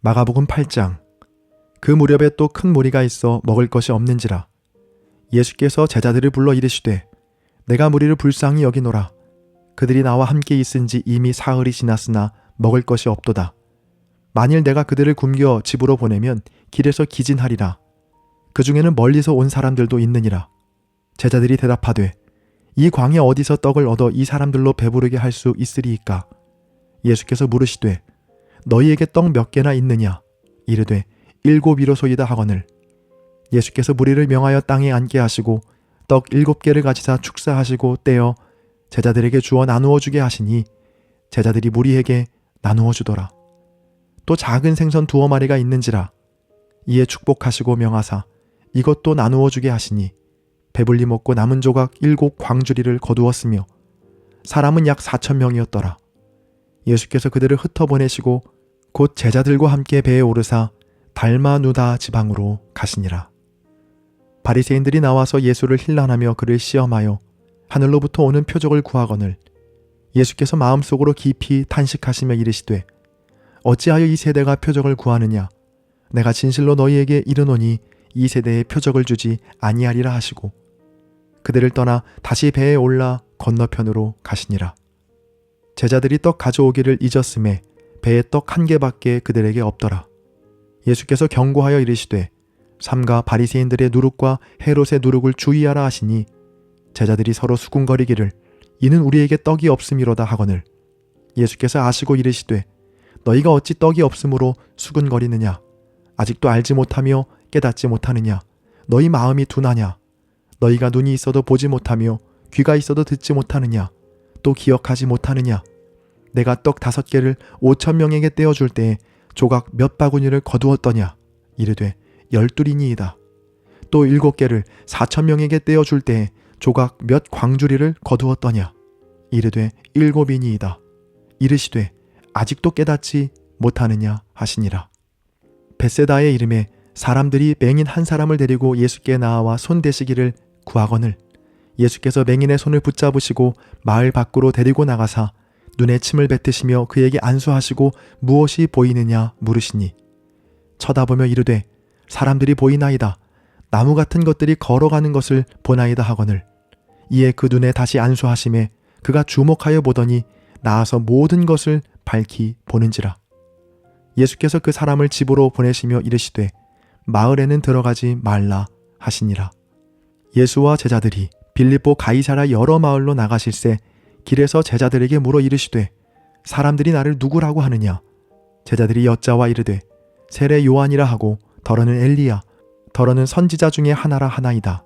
마가복음 8장. 그 무렵에 또 큰 무리가 있어 먹을 것이 없는지라. 예수께서 제자들을 불러 이르시되 내가 무리를 불쌍히 여기노라. 그들이 나와 함께 있은지 이미 사흘이 지났으나 먹을 것이 없도다. 만일 내가 그들을 굶겨 집으로 보내면 길에서 기진하리라. 그 중에는 멀리서 온 사람들도 있느니라. 제자들이 대답하되 이 광야 어디서 떡을 얻어 이 사람들로 배부르게 할 수 있으리이까? 예수께서 물으시되 너희에게 떡 몇 개나 있느냐? 이르되 7이로소이다 하거늘. 예수께서 무리를 명하여 땅에 앉게 하시고 떡 7개를 가지사 축사하시고 떼어 제자들에게 주어 나누어 주게 하시니 제자들이 무리에게 나누어 주더라. 또 작은 생선 2마리가 있는지라. 이에 축복하시고 명하사 이것도 나누어 주게 하시니 배불리 먹고 남은 조각 7 광주리를 거두었으며 사람은 약 4,000명이었더라. 예수께서 그들을 흩어보내시고 곧 제자들과 함께 배에 오르사 달마누다 지방으로 가시니라. 바리새인들이 나와서 예수를 힐난하며 그를 시험하여 하늘로부터 오는 표적을 구하거늘. 예수께서 마음속으로 깊이 탄식하시며 이르시되 어찌하여 이 세대가 표적을 구하느냐? 내가 진실로 너희에게 이르노니 이 세대에 표적을 주지 아니하리라 하시고 그들을 떠나 다시 배에 올라 건너편으로 가시니라. 제자들이 떡 가져오기를 잊었음에 배에 떡 1개밖에 그들에게 없더라. 예수께서 경고하여 이르시되 삼가 바리새인들의 누룩과 헤롯의 누룩을 주의하라 하시니 제자들이 서로 수군거리기를 이는 우리에게 떡이 없음이로다 하거늘. 예수께서 아시고 이르시되 너희가 어찌 떡이 없으므로 수군거리느냐? 아직도 알지 못하며 깨닫지 못하느냐? 너희 마음이 둔하냐? 너희가 눈이 있어도 보지 못하며 귀가 있어도 듣지 못하느냐? 또 기억하지 못하느냐? 내가 떡 5개를 5,000명에게 떼어줄 때에 조각 몇 바구니를 거두었더냐? 이르되 12이니이다. 또 7개를 4,000명에게 떼어줄 때에 조각 몇 광주리를 거두었더냐? 이르되 7이니이다. 이르시되 아직도 깨닫지 못하느냐 하시니라. 벳세다의 이름에 사람들이 맹인 한 사람을 데리고 예수께 나와 손 대시기를 구하거늘. 예수께서 맹인의 손을 붙잡으시고 마을 밖으로 데리고 나가사 눈에 침을 뱉으시며 그에게 안수하시고 무엇이 보이느냐 물으시니 쳐다보며 이르되 사람들이 보이나이다. 나무 같은 것들이 걸어가는 것을 보나이다 하거늘. 이에 그 눈에 다시 안수하심에 그가 주목하여 보더니 나아서 모든 것을 밝히 보는지라. 예수께서 그 사람을 집으로 보내시며 이르시되 마을에는 들어가지 말라 하시니라. 예수와 제자들이 빌립보 가이사랴 여러 마을로 나가실새 길에서 제자들에게 물어 이르시되 사람들이 나를 누구라고 하느냐? 제자들이 여짜와 이르되 세례 요한이라 하고 더러는 엘리야 더러는 선지자 중에 하나라 하나이다.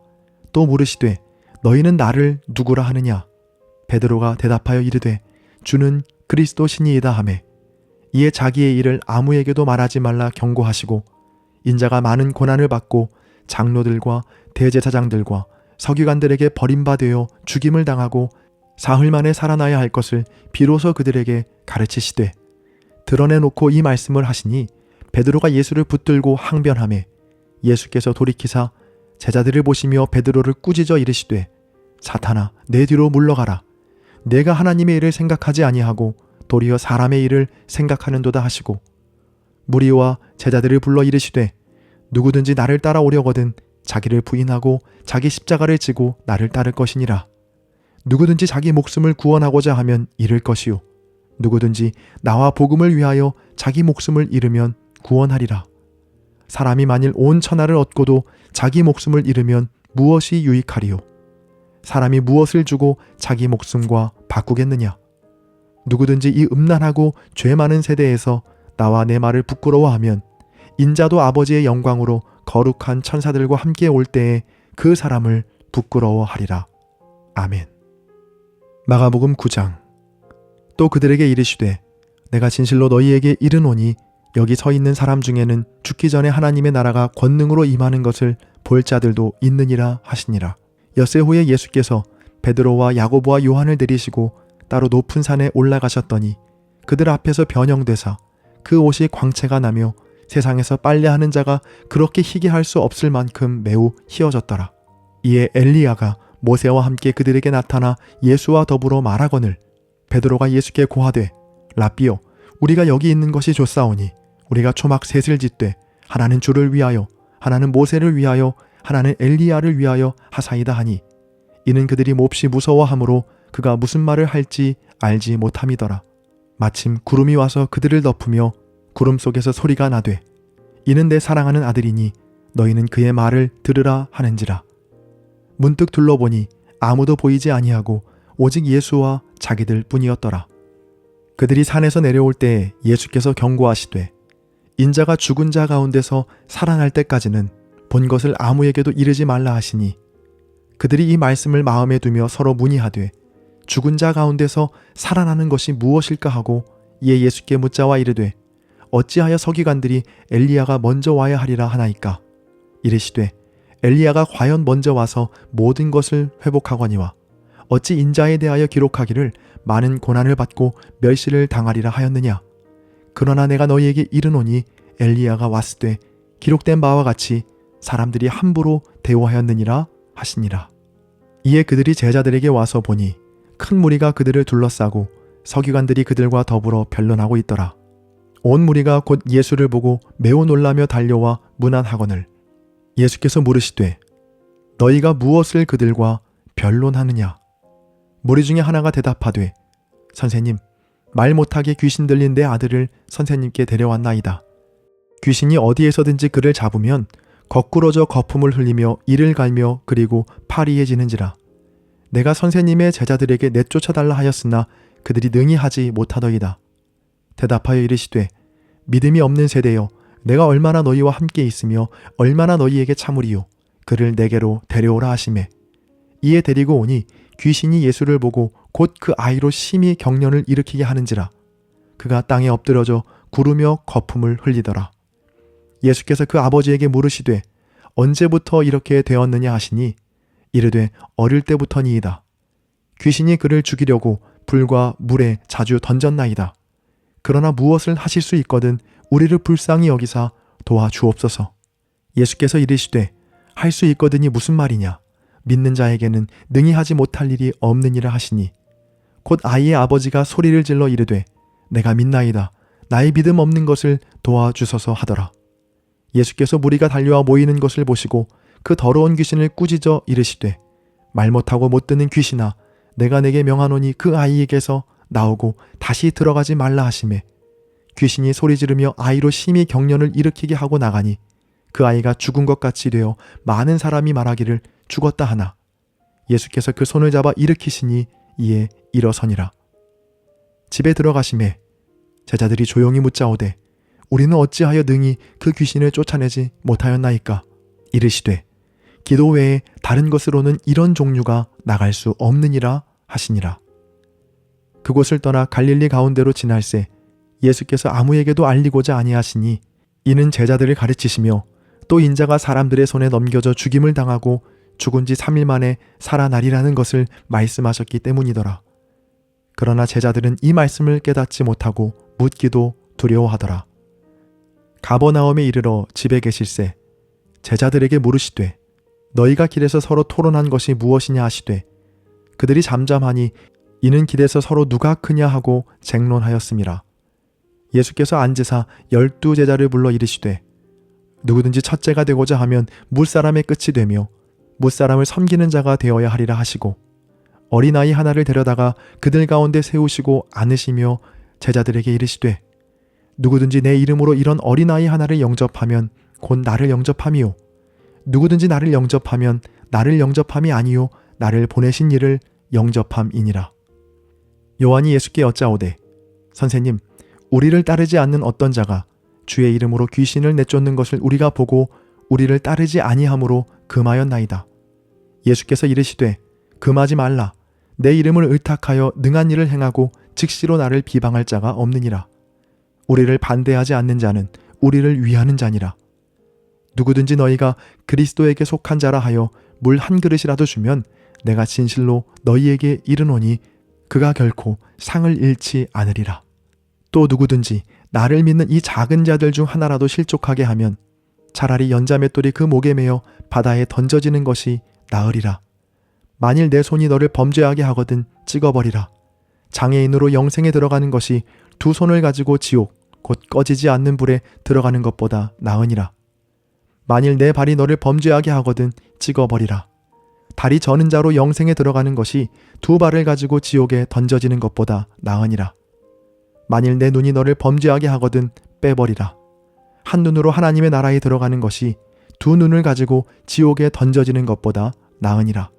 또 물으시되 너희는 나를 누구라 하느냐? 베드로가 대답하여 이르되 주는 그리스도 신이이다 하매 이에 자기의 일을 아무에게도 말하지 말라 경고하시고 인자가 많은 고난을 받고 장로들과 대제사장들과 서기관들에게 버림받아 죽임을 당하고 사흘 만에 살아나야 할 것을 비로소 그들에게 가르치시되 드러내놓고 이 말씀을 하시니 베드로가 예수를 붙들고 항변하매 예수께서 돌이키사 제자들을 보시며 베드로를 꾸짖어 이르시되 사탄아 내 뒤로 물러가라. 내가 하나님의 일을 생각하지 아니하고 도리어 사람의 일을 생각하는도다 하시고 무리와 제자들을 불러 이르시되 누구든지 나를 따라오려거든 자기를 부인하고 자기 십자가를 지고 나를 따를 것이니라. 누구든지 자기 목숨을 구원하고자 하면 잃을 것이요 누구든지 나와 복음을 위하여 자기 목숨을 잃으면 구원하리라. 사람이 만일 온 천하를 얻고도 자기 목숨을 잃으면 무엇이 유익하리요? 사람이 무엇을 주고 자기 목숨과 바꾸겠느냐? 누구든지 이 음란하고 죄 많은 세대에서 나와 내 말을 부끄러워하면 인자도 아버지의 영광으로 거룩한 천사들과 함께 올 때에 그 사람을 부끄러워하리라. 아멘. 마가복음 9장. 또 그들에게 이르시되 내가 진실로 너희에게 이르노니 여기 서 있는 사람 중에는 죽기 전에 하나님의 나라가 권능으로 임하는 것을 볼 자들도 있느니라 하시니라. 엿새 후에 예수께서 베드로와 야고보와 요한을 데리시고 따로 높은 산에 올라가셨더니 그들 앞에서 변형되사 그 옷이 광채가 나며 세상에서 빨래하는 자가 그렇게 희게 할 수 없을 만큼 매우 희어졌더라. 이에 엘리야가 모세와 함께 그들에게 나타나 예수와 더불어 말하거늘. 베드로가 예수께 고하되 라삐여 우리가 여기 있는 것이 좋사오니 우리가 초막 셋을 짓되 하나는 주를 위하여, 하나는 모세를 위하여, 하나는 엘리야를 위하여 하사이다 하니, 이는 그들이 몹시 무서워하므로 그가 무슨 말을 할지 알지 못함이더라. 마침 구름이 와서 그들을 덮으며 구름 속에서 소리가 나되, 이는 내 사랑하는 아들이니 너희는 그의 말을 들으라 하는지라. 문득 둘러보니 아무도 보이지 아니하고 오직 예수와 자기들 뿐이었더라. 그들이 산에서 내려올 때에 예수께서 경고하시되, 인자가 죽은 자 가운데서 살아날 때까지는 본 것을 아무에게도 이르지 말라 하시니, 그들이 이 말씀을 마음에 두며 서로 문의하되 죽은 자 가운데서 살아나는 것이 무엇일까 하고 이에 예수께 묻자와 이르되, 어찌하여 서기관들이 엘리야가 먼저 와야 하리라 하나이까? 이르시되, 엘리야가 과연 먼저 와서 모든 것을 회복하거니와 어찌 인자에 대하여 기록하기를 많은 고난을 받고 멸시를 당하리라 하였느냐? 그러나 내가 너희에게 이르노니 엘리야가 왔을 때 기록된 바와 같이 사람들이 함부로 대우하였느니라 하시니라. 이에 그들이 제자들에게 와서 보니 큰 무리가 그들을 둘러싸고 서기관들이 그들과 더불어 변론하고 있더라. 온 무리가 곧 예수를 보고 매우 놀라며 달려와 문안하거늘 예수께서 물으시되, 너희가 무엇을 그들과 변론하느냐? 무리 중에 하나가 대답하되, 선생님, 말 못하게 귀신 들린 내 아들을 선생님께 데려왔나이다. 귀신이 어디에서든지 그를 잡으면 거꾸러져 거품을 흘리며 이를 갈며 그리고 파리해지는지라. 내가 선생님의 제자들에게 내쫓아달라 하였으나 그들이 능히 하지 못하더이다. 대답하여 이르시되, 믿음이 없는 세대여, 내가 얼마나 너희와 함께 있으며 얼마나 너희에게 참으리요. 그를 내게로 데려오라 하시매, 이에 데리고 오니 귀신이 예수를 보고 곧 그 아이로 심히 경련을 일으키게 하는지라. 그가 땅에 엎드러져 구르며 거품을 흘리더라. 예수께서 그 아버지에게 물으시되, 언제부터 이렇게 되었느냐 하시니, 이르되 어릴 때부터니이다. 귀신이 그를 죽이려고 불과 물에 자주 던졌나이다. 그러나 무엇을 하실 수 있거든 우리를 불쌍히 여기사 도와주옵소서. 예수께서 이르시되, 할 수 있거든이 무슨 말이냐? 믿는 자에게는 능히 하지 못할 일이 없느니라 하시니, 곧 아이의 아버지가 소리를 질러 이르되, 내가 믿나이다. 나의 믿음 없는 것을 도와주소서 하더라. 예수께서 무리가 달려와 모이는 것을 보시고 그 더러운 귀신을 꾸짖어 이르시되, 말 못하고 못 듣는 귀신아, 내가 내게 명하노니 그 아이에게서 나오고 다시 들어가지 말라 하시매, 귀신이 소리 지르며 아이로 심히 경련을 일으키게 하고 나가니 그 아이가 죽은 것 같이 되어 많은 사람이 말하기를 죽었다 하나, 예수께서 그 손을 잡아 일으키시니 이에 일어서니라. 집에 들어가시매 제자들이 조용히 묻자오되, 우리는 어찌하여 능히 그 귀신을 쫓아내지 못하였나이까? 이르시되, 기도 외에 다른 것으로는 이런 종류가 나갈 수 없느니라 하시니라. 그곳을 떠나 갈릴리 가운데로 지날새 예수께서 아무에게도 알리고자 아니하시니, 이는 제자들을 가르치시며 또 인자가 사람들의 손에 넘겨져 죽임을 당하고 죽은 지 3일 만에 살아나리라는 것을 말씀하셨기 때문이더라. 그러나 제자들은 이 말씀을 깨닫지 못하고 묻기도 두려워하더라. 가버나움에 이르러 집에 계실새 제자들에게 물으시되, 너희가 길에서 서로 토론한 것이 무엇이냐 하시되, 그들이 잠잠하니 이는 길에서 서로 누가 크냐 하고 쟁론하였음이라. 예수께서 앉으사 12제자를 불러 이르시되, 누구든지 첫째가 되고자 하면 무사람의 끝이 되며 무사람을 섬기는 자가 되어야 하리라 하시고, 어린아이 하나를 데려다가 그들 가운데 세우시고 안으시며 제자들에게 이르시되, 누구든지 내 이름으로 이런 어린아이 하나를 영접하면 곧 나를 영접함이요, 누구든지 나를 영접하면 나를 영접함이 아니요 나를 보내신 이를 영접함이니라. 요한이 예수께 여짜오되, 선생님, 우리를 따르지 않는 어떤 자가 주의 이름으로 귀신을 내쫓는 것을 우리가 보고 우리를 따르지 아니함으로 금하였나이다. 예수께서 이르시되, 금하지 말라. 내 이름을 의탁하여 능한 일을 행하고 즉시로 나를 비방할 자가 없느니라. 우리를 반대하지 않는 자는 우리를 위하는 자니라. 누구든지 너희가 그리스도에게 속한 자라 하여 물 한 그릇이라도 주면 내가 진실로 너희에게 이르노니 그가 결코 상을 잃지 않으리라. 또 누구든지 나를 믿는 이 작은 자들 중 하나라도 실족하게 하면 차라리 연자맷돌이 그 목에 매어 바다에 던져지는 것이 나으리라. 만일 내 손이 너를 범죄하게 하거든 찍어버리라. 장애인으로 영생에 들어가는 것이 두 손을 가지고 지옥, 곧 꺼지지 않는 불에 들어가는 것보다 나으니라. 만일 내 발이 너를 범죄하게 하거든 찍어버리라. 다리 저는 자로 영생에 들어가는 것이 두 발을 가지고 지옥에 던져지는 것보다 나으니라. 만일 내 눈이 너를 범죄하게 하거든 빼버리라. 한 눈으로 하나님의 나라에 들어가는 것이 두 눈을 가지고 지옥에 던져지는 것보다 나으니라.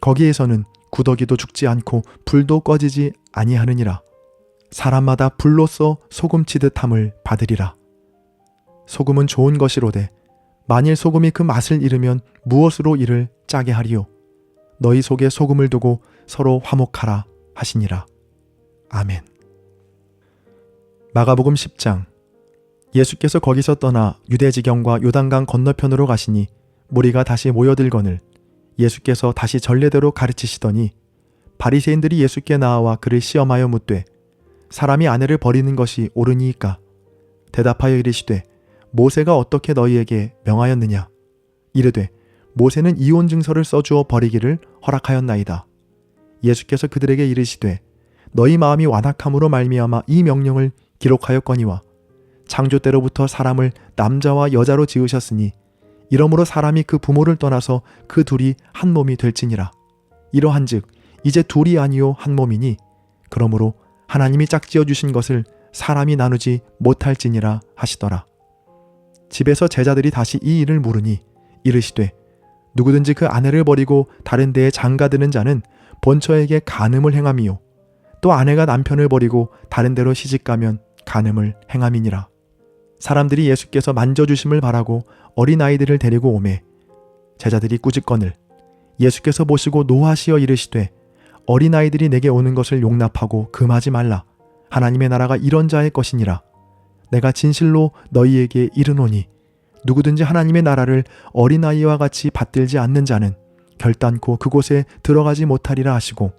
거기에서는 구더기도 죽지 않고 불도 꺼지지 아니하느니라. 사람마다 불로써 소금치듯 함을 받으리라. 소금은 좋은 것이로되 만일 소금이 그 맛을 잃으면 무엇으로 이를 짜게 하리요. 너희 속에 소금을 두고 서로 화목하라 하시니라. 아멘. 마가복음 10장. 예수께서 거기서 떠나 유대지경과 요단강 건너편으로 가시니 무리가 다시 모여들거늘 예수께서 다시 전례대로 가르치시더니 바리새인들이 예수께 나와 그를 시험하여 묻되 사람이 아내를 버리는 것이 옳으니이까? 대답하여 이르시되 모세가 어떻게 너희에게 명하였느냐? 이르되 모세는 이혼 증서를 써주어 버리기를 허락하였나이다. 예수께서 그들에게 이르시되 너희 마음이 완악함으로 말미암아 이 명령을 기록하였거니와 창조 때로부터 사람을 남자와 여자로 지으셨으니 이러므로 사람이 그 부모를 떠나서 그 둘이 한 몸이 될지니라. 이러한즉 이제 둘이 아니요 한 몸이니 그러므로 하나님이 짝지어 주신 것을 사람이 나누지 못할지니라 하시더라. 집에서 제자들이 다시 이 일을 물으니 이르시되 누구든지 그 아내를 버리고 다른 데에 장가드는 자는 본처에게 간음을 행함이요 또 아내가 남편을 버리고 다른 데로 시집가면 간음을 행함이니라. 사람들이 예수께서 만져주심을 바라고 어린아이들을 데리고 오매 제자들이 꾸짖거늘 예수께서 보시고 노하시어 이르시되 어린아이들이 내게 오는 것을 용납하고 금하지 말라. 하나님의 나라가 이런 자의 것이니라. 내가 진실로 너희에게 이르노니 누구든지 하나님의 나라를 어린아이와 같이 받들지 않는 자는 결단코 그곳에 들어가지 못하리라 하시고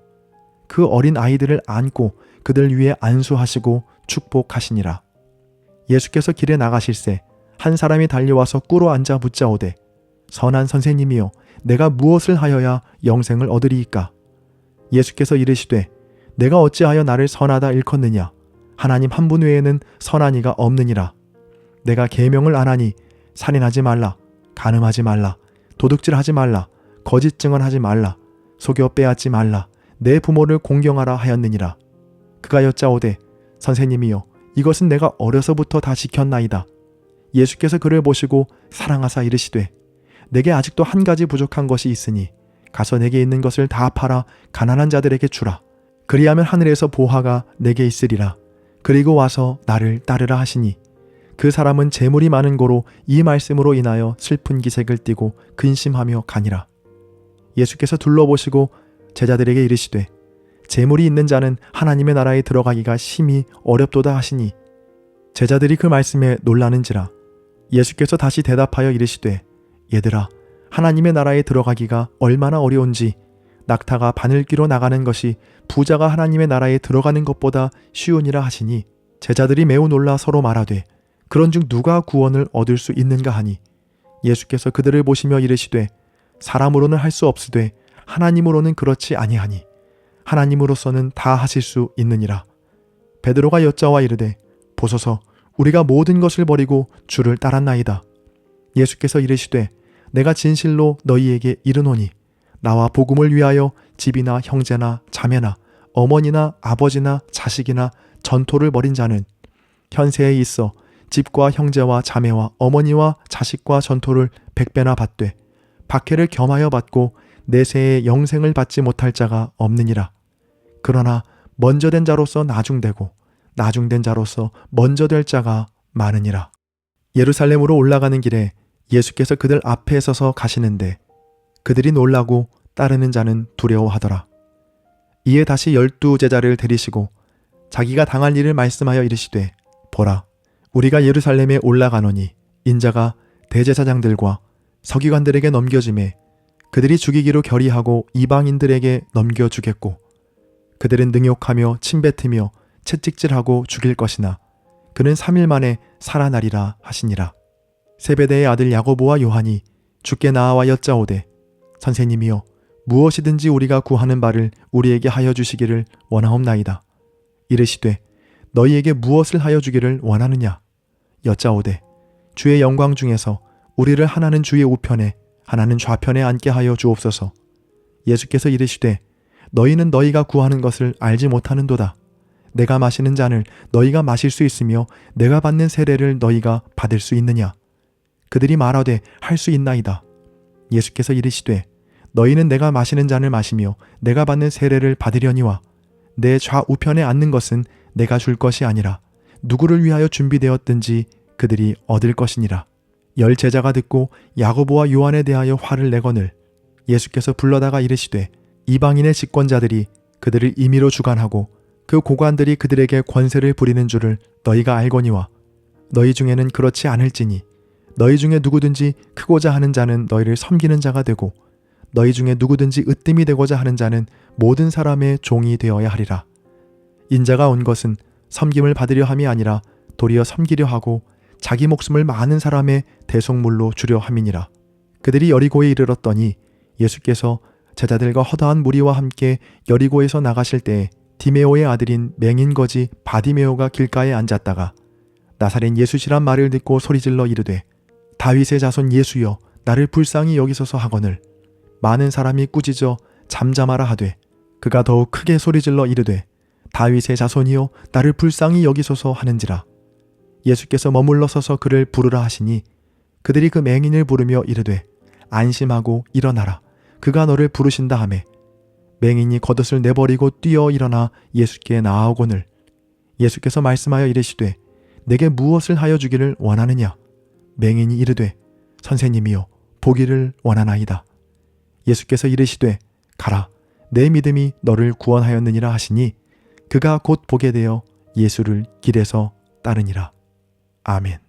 그 어린아이들을 안고 그들 위에 안수하시고 축복하시니라. 예수께서 길에 나가실새 한 사람이 달려와서 꿇어 앉아 묻자오되 선한 선생님이여 내가 무엇을 하여야 영생을 얻으리이까? 예수께서 이르시되 내가 어찌하여 나를 선하다 일컫느냐? 하나님 한 분 외에는 선한 이가 없느니라. 내가 계명을 안 하니 살인하지 말라, 간음하지 말라, 도둑질하지 말라, 거짓 증언하지 말라, 속여 빼앗지 말라, 내 부모를 공경하라 하였느니라. 그가 여짜오되 선생님이여 이것은 내가 어려서부터 다 지켰나이다. 예수께서 그를 보시고 사랑하사 이르시되 내게 아직도 한 가지 부족한 것이 있으니 가서 내게 있는 것을 다 팔아 가난한 자들에게 주라. 그리하면 하늘에서 보화가 내게 있으리라. 그리고 와서 나를 따르라 하시니 그 사람은 재물이 많은 고로 이 말씀으로 인하여 슬픈 기색을 띠고 근심하며 가니라. 예수께서 둘러보시고 제자들에게 이르시되 재물이 있는 자는 하나님의 나라에 들어가기가 심히 어렵도다 하시니 제자들이 그 말씀에 놀라는지라. 예수께서 다시 대답하여 이르시되 얘들아 하나님의 나라에 들어가기가 얼마나 어려운지 낙타가 바늘귀로 나가는 것이 부자가 하나님의 나라에 들어가는 것보다 쉬우니라 하시니 제자들이 매우 놀라 서로 말하되 그런즉 누가 구원을 얻을 수 있는가 하니 예수께서 그들을 보시며 이르시되 사람으로는 할 수 없으되 하나님으로는 그렇지 아니하니 하나님으로서는 다 하실 수 있느니라. 베드로가 여짜와 이르되 보소서 우리가 모든 것을 버리고 주를 따랐나이다. 예수께서 이르시되 내가 진실로 너희에게 이르노니 나와 복음을 위하여 집이나 형제나 자매나 어머니나 아버지나 자식이나 전토를 벌인 자는 현세에 있어 집과 형제와 자매와 어머니와 자식과 전토를 100배나 받되 박해를 겸하여 받고 내세에 영생을 받지 못할 자가 없느니라. 그러나 먼저 된 자로서 나중되고 나중된 자로서 먼저 될 자가 많으니라. 예루살렘으로 올라가는 길에 예수께서 그들 앞에 서서 가시는데 그들이 놀라고 따르는 자는 두려워하더라. 이에 다시 12 제자를 데리시고 자기가 당할 일을 말씀하여 이르시되 보라 우리가 예루살렘에 올라가노니 인자가 대제사장들과 서기관들에게 넘겨지매 그들이 죽이기로 결의하고 이방인들에게 넘겨주겠고 그들은 능욕하며 침뱉으며 채찍질하고 죽일 것이나 그는 3일 만에 살아나리라 하시니라. 세베대의 아들 야고보와 요한이 주께 나와 여짜오되 선생님이여 무엇이든지 우리가 구하는 바를 우리에게 하여 주시기를 원하옵나이다. 이르시되 너희에게 무엇을 하여 주기를 원하느냐? 여짜오되 주의 영광 중에서 우리를 하나는 주의 우편에 하나는 좌편에 앉게 하여 주옵소서. 예수께서 이르시되 너희는 너희가 구하는 것을 알지 못하는도다. 내가 마시는 잔을 너희가 마실 수 있으며 내가 받는 세례를 너희가 받을 수 있느냐? 그들이 말하되 할 수 있나이다. 예수께서 이르시되 너희는 내가 마시는 잔을 마시며 내가 받는 세례를 받으려니와 내 좌우편에 앉는 것은 내가 줄 것이 아니라 누구를 위하여 준비되었든지 그들이 얻을 것이니라. 10 제자가 듣고 야고보와 요한에 대하여 화를 내거늘 예수께서 불러다가 이르시되 이방인의 집권자들이 그들을 임의로 주관하고 그 고관들이 그들에게 권세를 부리는 줄을 너희가 알거니와 너희 중에는 그렇지 않을지니 너희 중에 누구든지 크고자 하는 자는 너희를 섬기는 자가 되고 너희 중에 누구든지 으뜸이 되고자 하는 자는 모든 사람의 종이 되어야 하리라. 인자가 온 것은 섬김을 받으려 함이 아니라 도리어 섬기려 하고 자기 목숨을 많은 사람의 대속물로 주려 함이니라. 그들이 여리고에 이르렀더니 예수께서 제자들과 허다한 무리와 함께 여리고에서 나가실 때에 디메오의 아들인 맹인 거지 바디메오가 길가에 앉았다가 나사렛 예수시란 말을 듣고 소리질러 이르되 다윗의 자손 예수여 나를 불쌍히 여기소서 하거늘 많은 사람이 꾸짖어 잠잠하라 하되 그가 더욱 크게 소리질러 이르되 다윗의 자손이여 나를 불쌍히 여기소서 하는지라. 예수께서 머물러 서서 그를 부르라 하시니 그들이 그 맹인을 부르며 이르되 안심하고 일어나라 그가 너를 부르신다 하매 맹인이 겉옷을 내버리고 뛰어 일어나 예수께 나아오거늘 예수께서 말씀하여 이르시되 내게 무엇을 하여 주기를 원하느냐? 맹인이 이르되 선생님이여 보기를 원하나이다. 예수께서 이르시되 가라 내 믿음이 너를 구원하였느니라 하시니 그가 곧 보게 되어 예수를 길에서 따르니라. 아멘.